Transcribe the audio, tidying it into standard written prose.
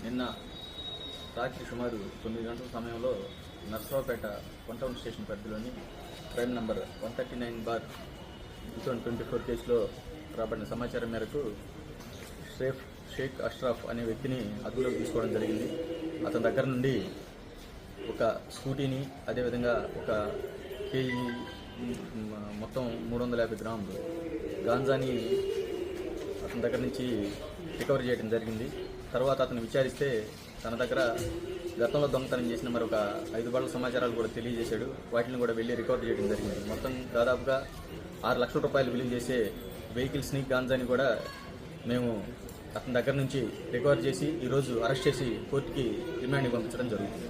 నిన్న రాత్రి సుమారు 9 గంటల సమయంలో నర్సరావుపేట కొంటౌన్ స్టేషన్ పరిధిలోని క్రైమ్ నంబర్ 139/2024 కేసులో రాబడిన సమాచారం మేరకు షేక్ అష్రఫ్ అనే వ్యక్తిని అదుపులోకి తీసుకోవడం జరిగింది. అతని దగ్గర నుండి ఒక స్కూటీని, అదేవిధంగా ఒక కేజీ మొత్తం 350 గ్రాములు గాంజాని అతని దగ్గర నుంచి రికవరీ చేయడం జరిగింది. తర్వాత అతను విచారిస్తే తన దగ్గర గతంలో దొంగతనం చేసిన మరొక 5 బళ్ళ సమాచారాలు కూడా తెలియజేశాడు. వాటిని కూడా వెళ్ళి రికవర్ చేయడం జరిగింది. మొత్తం దాదాపుగా 6 లక్షల రూపాయలు విలువ చేసే వెహికల్స్ని, గాంజాని కూడా మేము అతని దగ్గర నుంచి రికవర్ చేసి ఈరోజు అరెస్ట్ చేసి కోర్టుకి రిమాండ్కి పంపించడం జరుగుతుంది.